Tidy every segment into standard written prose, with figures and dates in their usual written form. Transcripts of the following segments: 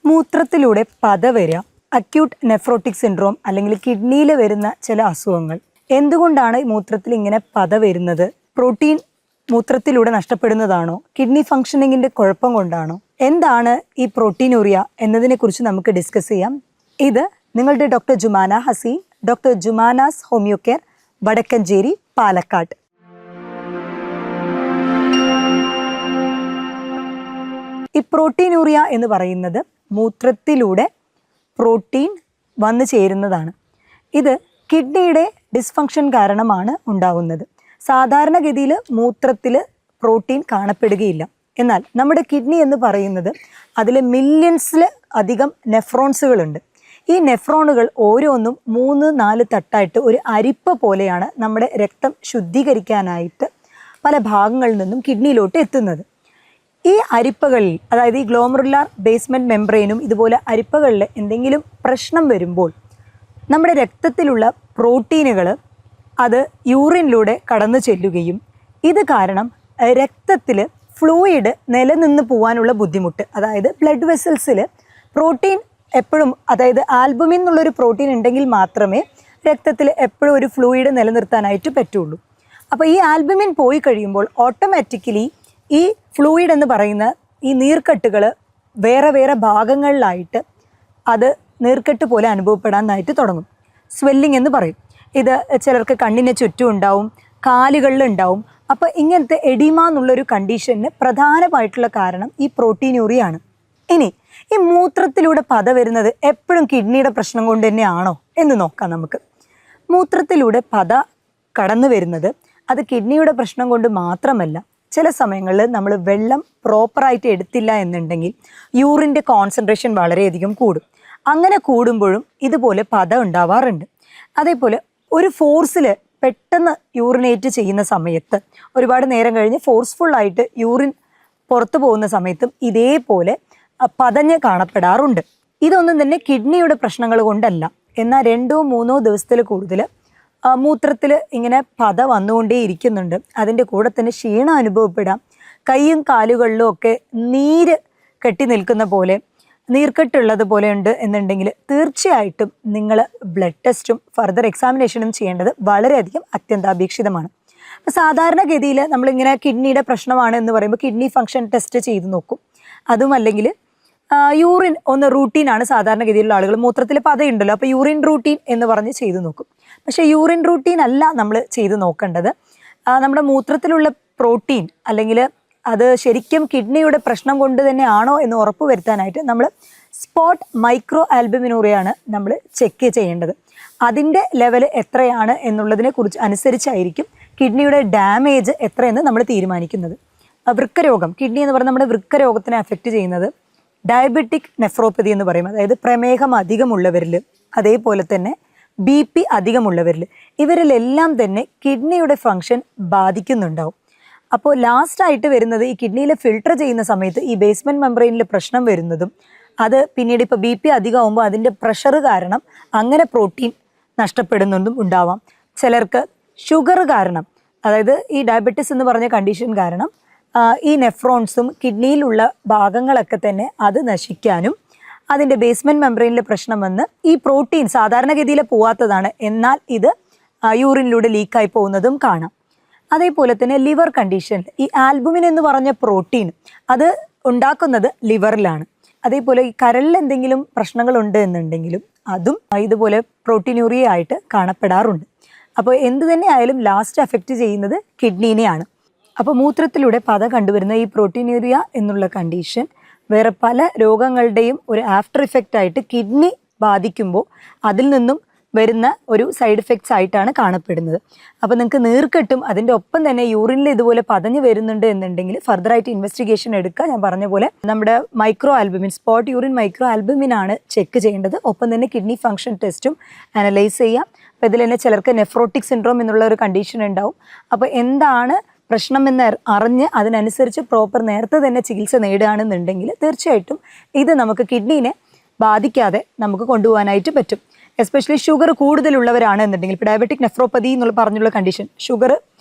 മൂത്രത്തിലൂടെ പത വരിക, അക്യൂട്ട് നെഫ്രോട്ടിക് സിൻഡ്രോം അല്ലെങ്കിൽ കിഡ്നിയിൽ വരുന്ന ചില അസുഖങ്ങൾ. എന്തുകൊണ്ടാണ് മൂത്രത്തിൽ ഇങ്ങനെ പത വരുന്നത്? പ്രോട്ടീൻ മൂത്രത്തിലൂടെ നഷ്ടപ്പെടുന്നതാണോ? കിഡ്നി ഫംഗ്ഷനിങ്ങിന്റെ കുഴപ്പം കൊണ്ടാണോ? എന്താണ് ഈ പ്രോട്ടീനൂറിയ എന്നതിനെ കുറിച്ച് നമുക്ക് ഡിസ്കസ് ചെയ്യാം. ഇത് നിങ്ങളുടെ doctor Jumana Hasi, doctor Jumana's homeo care, Vadakkanchery, Palakkad. ഈ പ്രോട്ടീനൂറിയ എന്ന് പറയുന്നത് മൂത്രത്തിലൂടെ പ്രോട്ടീൻ വന്നു ചേരുന്നതാണ്. ഇത് കിഡ്നിയുടെ ഡിസ്ഫങ്ഷൻ കാരണമാണ് ഉണ്ടാകുന്നത്. സാധാരണഗതിയിൽ മൂത്രത്തിൽ പ്രോട്ടീൻ കാണപ്പെടുകയില്ല. എന്നാൽ നമ്മുടെ കിഡ്നി എന്ന് പറയുന്നത് അതിൽ മില്യൺസിൽ അധികം നെഫ്രോൺസുകളുണ്ട്. ഈ നെഫ്രോണുകൾ ഓരോന്നും 3-4 തട്ടായിട്ട് ഒരു അരിപ്പ പോലെയാണ് നമ്മുടെ രക്തം ശുദ്ധീകരിക്കാനായിട്ട് പല ഭാഗങ്ങളിൽ നിന്നും കിഡ്നിയിലോട്ട് എത്തുന്നത്. ഈ അരിപ്പകളിൽ, അതായത് ഈ ഗ്ലോമറുലാർ ബേസ്മെൻറ്റ് മെംബ്രെയിനും ഇതുപോലെ അരിപ്പകളിൽ എന്തെങ്കിലും പ്രശ്നം വരുമ്പോൾ നമ്മുടെ രക്തത്തിലുള്ള പ്രോട്ടീനുകൾ അത് യൂറിനിലൂടെ കടന്നു ചെല്ലുകയും ഇത് കാരണം രക്തത്തിൽ ഫ്ലൂയിഡ് നിലനിന്ന് പോകാനുള്ള ബുദ്ധിമുട്ട്, അതായത് ബ്ലഡ് വെസൽസിൽ പ്രോട്ടീൻ എപ്പോഴും, അതായത് ആൽബുമിൻ എന്നുള്ളൊരു പ്രോട്ടീൻ ഉണ്ടെങ്കിൽ മാത്രമേ രക്തത്തിൽ എപ്പോഴും ഒരു ഫ്ലൂയിഡ് നിലനിർത്താനായിട്ട് പറ്റുള്ളൂ. അപ്പോൾ ഈ ആൽബുമിൻ പോയി കഴിയുമ്പോൾ ഓട്ടോമാറ്റിക്കലി ഈ ഫ്ലൂയിഡ് എന്ന് പറയുന്ന ഈ നീർക്കെട്ടുകൾ വേറെ വേറെ ഭാഗങ്ങളിലായിട്ട് അത് നീർക്കെട്ട് പോലെ അനുഭവപ്പെടാനായിട്ട് തുടങ്ങും. സ്വെല്ലിംഗ് എന്ന് പറയും. ഇത് ചിലർക്ക് കണ്ണിന് ചുറ്റും ഉണ്ടാവും, കാലുകളിലുണ്ടാവും. അപ്പോൾ ഇങ്ങനത്തെ എഡിമ എന്നുള്ളൊരു കണ്ടീഷന് പ്രധാനമായിട്ടുള്ള കാരണം ഈ പ്രോട്ടീനൂറിയാണ്. ഇനി ഈ മൂത്രത്തിലൂടെ പത വരുന്നത് എപ്പോഴും കിഡ്നിയുടെ പ്രശ്നം കൊണ്ട് തന്നെയാണോ എന്ന് നോക്കാം നമുക്ക്. മൂത്രത്തിലൂടെ പത കടന്നു വരുന്നത് അത് കിഡ്നിയുടെ പ്രശ്നം കൊണ്ട് മാത്രമല്ല. ചില സമയങ്ങളിൽ നമ്മൾ വെള്ളം പ്രോപ്പറായിട്ട് എടുത്തില്ല എന്നുണ്ടെങ്കിൽ യൂറിൻ്റെ കോൺസെൻട്രേഷൻ വളരെയധികം കൂടും. അങ്ങനെ കൂടുമ്പോഴും ഇതുപോലെ പത ഉണ്ടാവാറുണ്ട്. അതേപോലെ ഒരു ഫോഴ്സിൽ പെട്ടെന്ന് യൂറിനേറ്റ് ചെയ്യുന്ന സമയത്ത്, ഒരുപാട് നേരം കഴിഞ്ഞ് ഫോഴ്സ്ഫുള്ളായിട്ട് യൂറിൻ പുറത്തു പോകുന്ന സമയത്തും ഇതേപോലെ പതഞ്ഞ് കാണപ്പെടാറുണ്ട്. ഇതൊന്നും തന്നെ കിഡ്നിയുടെ പ്രശ്നങ്ങൾ കൊണ്ടല്ല. എന്നാൽ 2-3 ദിവസത്തിൽ കൂടുതൽ മൂത്രത്തിൽ ഇങ്ങനെ പത വന്നുകൊണ്ടേ ഇരിക്കുന്നുണ്ട്. അതിൻ്റെ കൂടെ തന്നെ ക്ഷീണം അനുഭവപ്പെടാം. കൈയും കാലുകളിലും ഒക്കെ നീര് കെട്ടി നിൽക്കുന്ന പോലെ, നീർക്കെട്ടുള്ളത് പോലെ ഉണ്ട് എന്നുണ്ടെങ്കിൽ തീർച്ചയായിട്ടും നിങ്ങൾ ബ്ലഡ് ടെസ്റ്റും ഫർദർ എക്സാമിനേഷനും ചെയ്യേണ്ടത് വളരെയധികം അത്യന്താപേക്ഷിതമാണ്. അപ്പോൾ സാധാരണഗതിയിൽ നമ്മളിങ്ങനെ കിഡ്നിയുടെ പ്രശ്നമാണ് എന്ന് പറയുമ്പോൾ കിഡ്നി ഫംഗ്ഷൻ ടെസ്റ്റ് ചെയ്ത് നോക്കും. അതും അല്ലെങ്കിൽ യൂറിൻ ഒന്ന് റൂട്ടീനാണ് സാധാരണഗതിയിലുള്ള ആളുകൾ. മൂത്രത്തിൽ പതയുണ്ടല്ലോ, അപ്പോൾ യൂറിൻ റൂട്ടീൻ എന്ന് പറഞ്ഞ് ചെയ്ത് നോക്കും. പക്ഷേ യൂറിൻ റൂട്ടീൻ അല്ല നമ്മൾ ചെയ്ത് നോക്കേണ്ടത്. നമ്മുടെ മൂത്രത്തിലുള്ള പ്രോട്ടീൻ അല്ലെങ്കിൽ അത് ശരിക്കും കിഡ്നിയുടെ പ്രശ്നം കൊണ്ട് തന്നെയാണോ എന്ന് ഉറപ്പ് വരുത്താനായിട്ട് നമ്മൾ സ്പോട്ട് മൈക്രോ ആൽബുമിനൂറിയാണ് നമ്മൾ ചെക്ക് ചെയ്യേണ്ടത്. അതിൻ്റെ ലെവൽ എത്രയാണ് എന്നുള്ളതിനെ കുറിച്ച് അനുസരിച്ചായിരിക്കും കിഡ്നിയുടെ ഡാമേജ് എത്രയെന്ന് നമ്മൾ തീരുമാനിക്കുന്നത്. വൃക്കരോഗം, കിഡ്നി എന്ന് പറയുന്നത് നമ്മുടെ വൃക്കരോഗത്തിനെ അഫക്റ്റ് ചെയ്യുന്നത് ഡയബറ്റിക് നെഫ്രോപ്പതി എന്ന് പറയും. അതായത് പ്രമേഹം അധികമുള്ളവരിൽ, അതേപോലെ തന്നെ BP അധികമുള്ളവരിൽ, ഇവരിലെല്ലാം തന്നെ കിഡ്നിയുടെ ഫങ്ഷൻ ബാധിക്കുന്നുണ്ടാവും. അപ്പോൾ ലാസ്റ്റായിട്ട് വരുന്നത് ഈ കിഡ്നിയിൽ ഫിൽട്ടർ ചെയ്യുന്ന സമയത്ത് ഈ ബേസ്മെൻറ്റ് മെംബ്രെയിനിൽ പ്രശ്നം വരുന്നതും അത് പിന്നീട് ഇപ്പോൾ BP അധികമാകുമ്പോൾ അതിൻ്റെ പ്രഷർ കാരണം അങ്ങനെ പ്രോട്ടീൻ നഷ്ടപ്പെടുന്നതും ഉണ്ടാവാം. ചിലർക്ക് ഷുഗർ കാരണം, അതായത് ഈ ഡയബറ്റിസ് എന്ന് പറഞ്ഞ കണ്ടീഷൻ കാരണം ഈ നെഫ്രോൺസും കിഡ്നിയിലുള്ള ഭാഗങ്ങളൊക്കെ തന്നെ അത് നശിക്കാനും അതിൻ്റെ ബേസ്മെൻറ്റ് മെംബ്രെയിനിൽ പ്രശ്നം വന്ന് ഈ പ്രോട്ടീൻ സാധാരണഗതിയിൽ പോവാത്തതാണ്, എന്നാൽ ഇത് യൂറിനിലൂടെ ലീക്കായി പോകുന്നതും കാണാം. അതേപോലെ തന്നെ ലിവർ കണ്ടീഷനിൽ ഈ ആൽബുമിൻ എന്ന് പറഞ്ഞ പ്രോട്ടീൻ അത് ഉണ്ടാക്കുന്നത് ലിവറിലാണ്. അതേപോലെ ഈ കരളിൽ എന്തെങ്കിലും പ്രശ്നങ്ങളുണ്ട് എന്നുണ്ടെങ്കിലും അതും ഇതുപോലെ പ്രോട്ടീനൂറിയ ആയിട്ട് കാണപ്പെടാറുണ്ട്. അപ്പോൾ എന്ത് തന്നെ ആയാലും ലാസ്റ്റ് അഫക്റ്റ് ചെയ്യുന്നത് കിഡ്നീനെയാണ്. അപ്പോൾ മൂത്രത്തിലൂടെ പത കണ്ടുവരുന്ന ഈ പ്രോട്ടീനൂറിയ എന്നുള്ള കണ്ടീഷൻ വേറെ പല രോഗങ്ങളുടെയും ഒരു ആഫ്റ്റർ ഇഫക്റ്റ് ആയിട്ട് കിഡ്നി ബാധിക്കുമ്പോൾ അതിൽ നിന്നും വരുന്ന ഒരു സൈഡ് എഫക്ട്സ് ആയിട്ടാണ് കാണപ്പെടുന്നത്. അപ്പോൾ നിങ്ങൾക്ക് നീർക്കെട്ടും അതിൻ്റെ ഒപ്പം തന്നെ യൂറിനിൽ ഇതുപോലെ പതഞ്ഞ് വരുന്നുണ്ട് എന്നുണ്ടെങ്കിൽ ഫർദറായിട്ട് ഇൻവെസ്റ്റിഗേഷൻ എടുക്കുക. ഞാൻ പറഞ്ഞ പോലെ നമ്മുടെ micro albumin, spot urine micro albumin ആണ് ചെക്ക് ചെയ്യേണ്ടത്. ഒപ്പം തന്നെ കിഡ്നി ഫംഗ്ഷൻ ടെസ്റ്റും അനലൈസ് ചെയ്യാം. അപ്പോൾ ഇതിൽ തന്നെ ചിലർക്ക് നെഫ്രോട്ടിക് സിൻഡ്രോം എന്നുള്ള ഒരു കണ്ടീഷൻ ഉണ്ടാവും. അപ്പോൾ എന്താണ് പ്രശ്നമെന്ന് അറിഞ്ഞ് അതിനനുസരിച്ച് പ്രോപ്പർ നേരത്തെ തന്നെ ചികിത്സ നേടുകയാണെന്നുണ്ടെങ്കിൽ തീർച്ചയായിട്ടും ഇത് നമുക്ക് കിഡ്നീനെ ബാധിക്കാതെ നമുക്ക് കൊണ്ടുപോകാനായിട്ട് പറ്റും. എസ്പെഷ്യലി ഷുഗർ കൂടുതലുള്ളവരാണ് എന്നുണ്ടെങ്കിൽ, ഇപ്പോൾ ഡയബറ്റിക് നെഫ്രോപ്പതി എന്നുള്ള പറഞ്ഞുള്ള കണ്ടീഷൻ, ഷുഗർ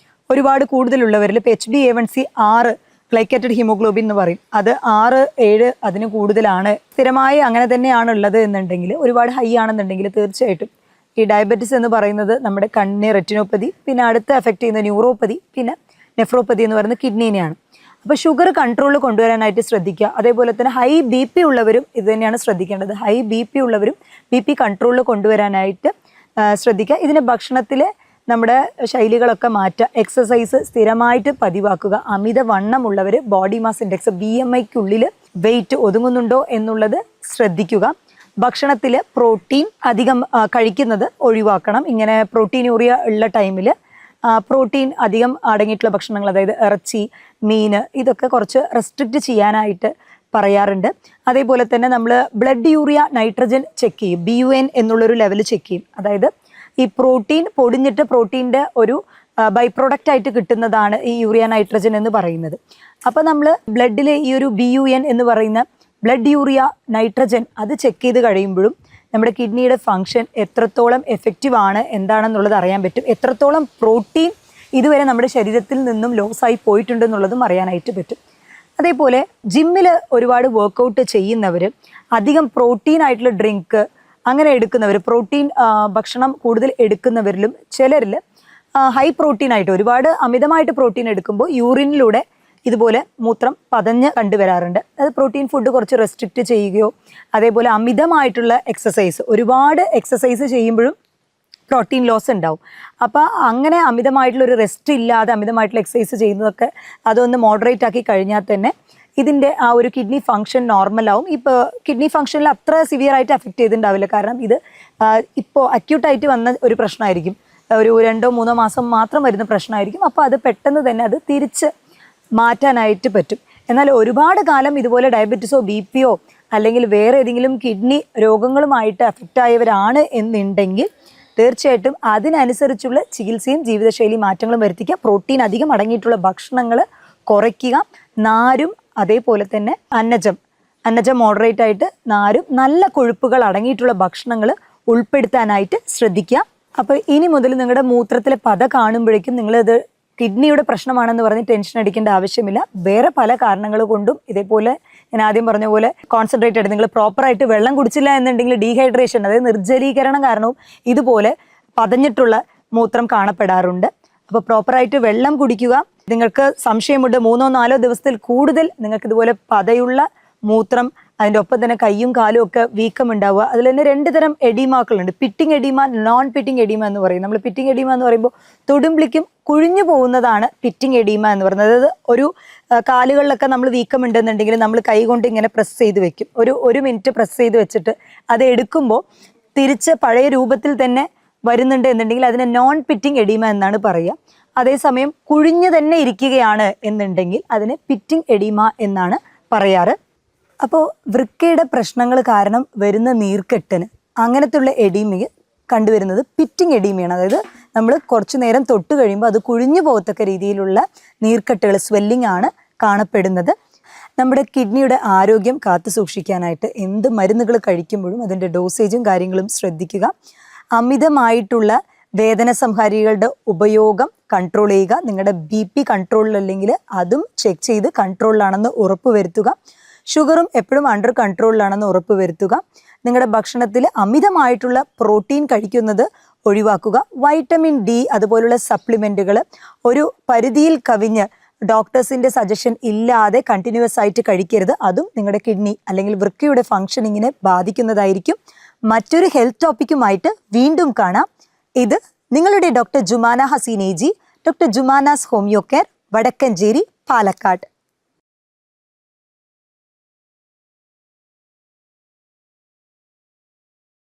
ഒരുപാട് കൂടുതലുള്ളവരിൽ ഇപ്പോൾ HbA1c 6 ഗ്ലൈക്കേറ്റഡ് ഹീമോഗ്ലോബിൻ എന്ന് പറയും, അത് 6-7 അതിന് കൂടുതലാണ്, സ്ഥിരമായി അങ്ങനെ തന്നെയാണ് ഉള്ളത് എന്നുണ്ടെങ്കിൽ, ഒരുപാട് ഹൈ ആണെന്നുണ്ടെങ്കിൽ തീർച്ചയായിട്ടും ഈ ഡയബറ്റിസ് എന്ന് പറയുന്നത് നമ്മുടെ കണ്ണിനെ റെറ്റിനോപ്പതി, പിന്നെ അടുത്ത എഫക്റ്റ് ചെയ്യുന്ന ന്യൂറോപ്പതി, പിന്നെ നെഫ്രോപ്പതി എന്ന് പറയുന്നത് കിഡ്നീനെയാണ്. അപ്പോൾ ഷുഗർ കൺട്രോളിൽ കൊണ്ടുവരാനായിട്ട് ശ്രദ്ധിക്കുക. അതേപോലെ തന്നെ ഹൈ BP ഉള്ളവരും ഇത് തന്നെയാണ് ശ്രദ്ധിക്കേണ്ടത്. ഹൈ BP ഉള്ളവരും BP കൺട്രോളിൽ കൊണ്ടുവരാനായിട്ട് ശ്രദ്ധിക്കുക. ഇതിന് ഭക്ഷണത്തിൽ നമ്മുടെ ശൈലികളൊക്കെ മാറ്റുക, എക്സസൈസ് സ്ഥിരമായിട്ട് പതിവാക്കുക. അമിതവണ്ണമുള്ളവർ ബോഡി മാസ് ഇൻഡെക്സ് BMIക്കുള്ളിൽ വെയിറ്റ് ഒതുങ്ങുന്നുണ്ടോ എന്നുള്ളത് ശ്രദ്ധിക്കുക. ഭക്ഷണത്തിൽ പ്രോട്ടീൻ അധികം കഴിക്കുന്നത് ഒഴിവാക്കണം. ഇങ്ങനെ പ്രോട്ടീനൂറിയ ഉള്ള ടൈമിൽ പ്രോട്ടീൻ അധികം അടങ്ങിയിട്ടുള്ള ഭക്ഷണങ്ങൾ, അതായത് ഇറച്ചി, മീൻ, ഇതൊക്കെ കുറച്ച് റെസ്ട്രിക്റ്റ് ചെയ്യാനായിട്ട് പറയാറുണ്ട്. അതേപോലെ തന്നെ നമ്മൾ ബ്ലഡ് യൂറിയ നൈട്രജൻ ചെക്ക് ചെയ്യും, BUN എന്നുള്ളൊരു ലെവൽ ചെക്ക് ചെയ്യും. അതായത് ഈ പ്രോട്ടീൻ പൊടിഞ്ഞിട്ട് പ്രോട്ടീൻ്റെ ഒരു ബൈ പ്രോഡക്റ്റ് ആയിട്ട് കിട്ടുന്നതാണ് ഈ യൂറിയ നൈട്രജൻ എന്ന് പറയുന്നത്. അപ്പോൾ നമ്മൾ ബ്ലഡിൽ ഈ ഒരു BUN എന്ന് പറയുന്ന ബ്ലഡ് യൂറിയ നൈട്രജൻ അത് ചെക്ക് ചെയ്ത് കഴിയുമ്പോഴും നമ്മുടെ കിഡ്നിയുടെ ഫങ്ഷൻ എത്രത്തോളം എഫക്റ്റീവ് ആണ് എന്താണെന്നുള്ളത് അറിയാൻ പറ്റും. എത്രത്തോളം പ്രോട്ടീൻ ഇതുവരെ നമ്മുടെ ശരീരത്തിൽ നിന്നും ലോസായി പോയിട്ടുണ്ടെന്നുള്ളതും അറിയാനായിട്ട് പറ്റും. അതേപോലെ ജിമ്മിൽ ഒരുപാട് വർക്കൗട്ട് ചെയ്യുന്നവർ, അധികം പ്രോട്ടീൻ ആയിട്ടുള്ള ഡ്രിങ്ക് അങ്ങനെ എടുക്കുന്നവർ, പ്രോട്ടീൻ ഭക്ഷണം കൂടുതൽ എടുക്കുന്നവരിലും ചിലരിൽ ഹൈ പ്രോട്ടീൻ ആയിട്ട് ഒരുപാട് അമിതമായിട്ട് പ്രോട്ടീൻ എടുക്കുമ്പോൾ യൂറിനിലൂടെ ഇതുപോലെ മൂത്രം പതഞ്ഞ് കണ്ടുവരാറുണ്ട്. അത് പ്രോട്ടീൻ ഫുഡ് കുറച്ച് റെസ്ട്രിക്റ്റ് ചെയ്യുകയോ, അതേപോലെ അമിതമായിട്ടുള്ള എക്സസൈസ്, ഒരുപാട് എക്സസൈസ് ചെയ്യുമ്പോഴും പ്രോട്ടീൻ ലോസ് ഉണ്ടാവും. അപ്പോൾ അങ്ങനെ അമിതമായിട്ടുള്ളൊരു റെസ്റ്റ് ഇല്ലാതെ അമിതമായിട്ടുള്ള എക്സസൈസ് ചെയ്യുന്നതൊക്കെ അതൊന്ന് മോഡറേറ്റ് ആക്കി കഴിഞ്ഞാൽ തന്നെ ഇതിൻ്റെ ആ ഒരു കിഡ്നി ഫങ്ഷൻ നോർമലാവും. ഇപ്പോൾ കിഡ്നി ഫങ്ഷനിൽ അത്ര സിവിയർ ആയിട്ട് അഫക്റ്റ് ചെയ്തിട്ടുണ്ടാവില്ല. കാരണം ഇത് ഇപ്പോൾ അക്യൂട്ടായിട്ട് വന്ന ഒരു പ്രശ്നമായിരിക്കും, ഒരു 2-3 മാസം മാത്രം വരുന്ന പ്രശ്നമായിരിക്കും. അപ്പോൾ അത് പെട്ടെന്ന് തന്നെ അത് തിരിച്ച് മാറ്റാനായിട്ട് പറ്റും. എന്നാൽ ഒരുപാട് കാലം ഇതുപോലെ ഡയബറ്റിസോ BPയോ അല്ലെങ്കിൽ വേറെ ഏതെങ്കിലും കിഡ്നി രോഗങ്ങളുമായിട്ട് അഫക്റ്റ് ആയവരാണ് എന്നുണ്ടെങ്കിൽ തീർച്ചയായിട്ടും അതിനനുസരിച്ചുള്ള ചികിത്സയും ജീവിതശൈലി മാറ്റങ്ങളും വരുത്തിക്കുക. പ്രോട്ടീൻ അധികം അടങ്ങിയിട്ടുള്ള ഭക്ഷണങ്ങൾ കുറയ്ക്കുക. നാരും അതേപോലെ തന്നെ അന്നജം മോഡറേറ്റ് ആയിട്ട് നാരും നല്ല കൊഴുപ്പുകൾ അടങ്ങിയിട്ടുള്ള ഭക്ഷണങ്ങൾ ഉൾപ്പെടുത്താനായിട്ട് ശ്രദ്ധിക്കുക. അപ്പോൾ ഇനി മുതൽ നിങ്ങളുടെ മൂത്രത്തിലെ പത കാണുമ്പോഴേക്കും നിങ്ങളത് കിഡ്നിയുടെ പ്രശ്നമാണെന്ന് പറഞ്ഞ് ടെൻഷൻ അടിക്കേണ്ട ആവശ്യമില്ല. വേറെ പല കാരണങ്ങൾ കൊണ്ടും ഇതേപോലെ ഞാൻ ആദ്യം പറഞ്ഞ പോലെ കോൺസെൻട്രേറ്റ് ആയിട്ട് നിങ്ങൾ പ്രോപ്പറായിട്ട് വെള്ളം കുടിച്ചില്ല എന്നുണ്ടെങ്കിൽ ഡീഹൈഡ്രേഷൻ, അതായത് നിർജ്ജലീകരണം കാരണവും ഇതുപോലെ പതഞ്ഞിട്ടുള്ള മൂത്രം കാണപ്പെടാറുണ്ട്. അപ്പോൾ പ്രോപ്പറായിട്ട് വെള്ളം കുടിക്കുക. നിങ്ങൾക്ക് സംശയമുണ്ട് 3-4 ദിവസത്തിൽ കൂടുതൽ നിങ്ങൾക്ക് ഇതുപോലെ പതയുള്ള മൂത്രം, അതിൻ്റെ ഒപ്പം തന്നെ കൈയും കാലും ഒക്കെ വീക്കം ഉണ്ടാവുക. അതിൽ തന്നെ 2 തരം എഡീമാക്കളുണ്ട്. Pitting oedema, non pitting oedema എന്ന് പറയും. നമ്മൾ പിറ്റിംഗ് എഡീമ എന്ന് പറയുമ്പോൾ തൊടുമ്പിളിക്കും കുഴിഞ്ഞു പോകുന്നതാണ് പിറ്റിംഗ് എഡീമ എന്ന് പറയുന്നത്. അതായത് ഒരു കാലുകളിലൊക്കെ നമ്മൾ വീക്കം ഉണ്ടെന്നുണ്ടെങ്കിൽ നമ്മൾ കൈ കൊണ്ട് ഇങ്ങനെ പ്രസ് ചെയ്ത് വെക്കും. 1 മിനിറ്റ് പ്രസ് ചെയ്ത് വെച്ചിട്ട് അത് എടുക്കുമ്പോൾ തിരിച്ച് പഴയ രൂപത്തിൽ തന്നെ വരുന്നുണ്ട് എന്നുണ്ടെങ്കിൽ അതിനെ നോൺ പിറ്റിംഗ് എഡീമ എന്നാണ് പറയുക. അതേസമയം കുഴിഞ്ഞു തന്നെ ഇരിക്കുകയാണ് എന്നുണ്ടെങ്കിൽ അതിന് പിറ്റിംഗ് എഡീമ എന്നാണ് പറയാറ്. അപ്പോൾ വൃക്കയുടെ പ്രശ്നങ്ങൾ കാരണം വരുന്ന നീർക്കെട്ടിന് അങ്ങനത്തുള്ള എഡീമയിൽ കണ്ടുവരുന്നത് പിറ്റിംഗ് എഡീമയാണ്. അതായത് നമ്മൾ കുറച്ചു നേരം തൊട്ട് കഴിയുമ്പോൾ അത് കുഴിഞ്ഞു പോകത്തക്ക രീതിയിലുള്ള നീർക്കെട്ടുകൾ, സ്വെല്ലിംഗ് ആണ് കാണപ്പെടുന്നത്. നമ്മുടെ കിഡ്നിയുടെ ആരോഗ്യം കാത്തു സൂക്ഷിക്കാനായിട്ട് എന്ത് മരുന്നുകൾ കഴിക്കുമ്പോഴും അതിൻ്റെ ഡോസേജും കാര്യങ്ങളും ശ്രദ്ധിക്കുക. അമിതമായിട്ടുള്ള വേദന സംഹാരികളുടെ ഉപയോഗം കൺട്രോൾ ചെയ്യുക. നിങ്ങളുടെ BP കൺട്രോളിലല്ലെങ്കിൽ അതും ചെക്ക് ചെയ്ത് കൺട്രോളിലാണെന്ന് ഉറപ്പ് വരുത്തുക. ഷുഗറും എപ്പോഴും അണ്ടർ കൺട്രോളിലാണെന്ന് ഉറപ്പ് വരുത്തുക. നിങ്ങളുടെ ഭക്ഷണത്തിൽ അമിതമായിട്ടുള്ള പ്രോട്ടീൻ കഴിക്കുന്നത് ഒഴിവാക്കുക. വൈറ്റമിൻ D അതുപോലുള്ള സപ്ലിമെൻറ്റുകൾ ഒരു പരിധിയിൽ കവിഞ്ഞ് ഡോക്ടേഴ്സിൻ്റെ സജഷൻ ഇല്ലാതെ കണ്ടിന്യൂസ് ആയിട്ട് കഴിക്കരുത്. അതും നിങ്ങളുടെ കിഡ്നി അല്ലെങ്കിൽ വൃക്കയുടെ ഫങ്ഷനിങ്ങിനെ ബാധിക്കുന്നതായിരിക്കും. മറ്റൊരു ഹെൽത്ത് ടോപ്പിക്കുമായിട്ട് വീണ്ടും കാണാം. ഇത് നിങ്ങളുടെ doctor Jumana Haseen AG, doctor Jumana's homeo care, Vadakkanchery, Palakkad.